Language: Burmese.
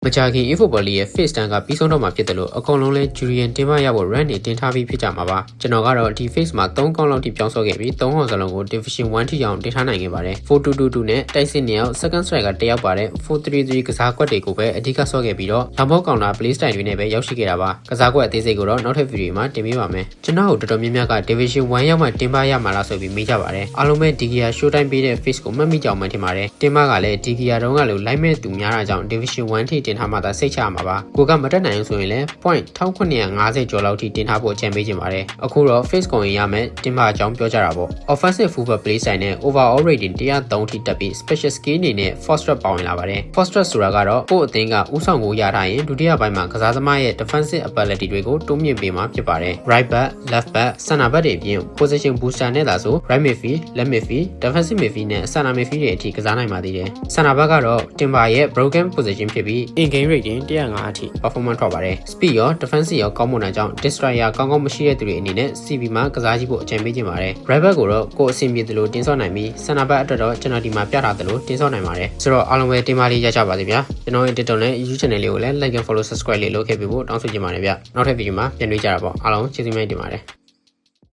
မကြာခင် eFootball ရဲ့ Face တန်းကပြီးဆုံးတော့မှာဖြစ်တယ်လို့အကုန်လုံးလဲ Julian တင်မရဖို့ run နေတင်ထားပြီးဖြစ်ကြမှာပါကျွန်တော်ကတော့ဒီ Face မှာ3កောင်းလောက်ထိပြောင်းဆော့ခဲ့ပြီး3ဟော်စလုံးကို Division 1ထိအောင်တင်ထားနိုင်ခဲ့ပါတယ် 4-2-2 နဲ့တိုက်စစ်နေအောင် second striker တယောက်ပါတယ် 4-3-3 ကစားကွက်တွေကိုပဲအဓိကဆော့ခဲ့ပြီးတော့နောက်ဘောက်ကောင်တာ play style တွေနဲ့ပဲရောက်ရှိခဲ့တာပါကစားကွက်အသေးစိတ်ကိုတော့နောက်ထပ် video မှာတင်ပေးပါမယ်ကျွန်တော်တို့တော်တော်များများက Division 1ရောက်မှတင်ပါရမှာလားဆိုပြီးမေးကြပါတယ်အားလုံးပဲဒီကီယာ show time ပေးတဲ့ Face ကိုမှတ်မိကြအောင်မှထင်ပါတယ်တင်ပါကလည်းဒီကီယာတုန်းကလို့လိုက်မဲ့သူများတာကြောင့် Division 1ထိတင်ထားမှသာစိတ်ချမှာပါကိုကမတက်နိုင်ဆိုရင်လည်း point 1950ကျော်လောက်ထိတင်ထားဖို့အကြံပေးချင်ပါတယ်အခုတော့ face ကုန်ရင်ရမယ်တင်ပါအကြောင်းပြောကြတာပေါ့ offensive fullback play style နဲ့ overall rating 103ထိတက်ပြီး special skill အနေနဲ့ foster ပါဝင်လာပါတယ် foster ဆိုတာကတော့ကိုယ့်အသင်းကဥဆောင်ကိုရထားရင်ဒုတိယပိုင်းမှာကစားသမားရဲ့ defensive ability တွေကိုတိုးမြင့်ပေးမှာဖြစ်ပါတယ် right back left back center back တွေအပြင် position booster နဲ့သာဆို right midfield left midfield defensive midfield နဲ့ center midfield တွေအထိကစားနိုင်ပါသေးတယ် center back ကတော့တင်ပါရဲ့ broken position ဖြစ်ပြီး in game rating 105အထိ performance ထွက်ပါတယ် speed ရော defensive ရောကောင်းမွန်တာကြောင့် destroyer ကောင်းကောင်းမရှိတဲ့သူတွေအနေနဲ့ CB မှာကစားကြည့်ဖို့အကြံပေးချင်ပါတယ် right back ကိုတော့ကိုယ်အဆင်ပြေသလိုတင်ဆော့နိုင်ပြီး center back အတွက်တော့ကျွန်တော်ဒီမှာပြထားသလိုတင်ဆော့နိုင်ပါတယ်ဆိုတော့အားလုံးပဲတင်ပါလေးရကြပါစေဗျာကျွန်တော်ရဲ့ TikTok နဲ့ YouTube channel လေးကိုလည်း like and follow subscribe လေးလုပ်ခဲ့ပေးဖို့တောင်းဆိုချင်ပါတယ်ဗျာနောက်ထပ် video မှာပြန်တွေ့ကြတာပေါ့အားလုံးကျေးဇူးများတင်ပါတယ်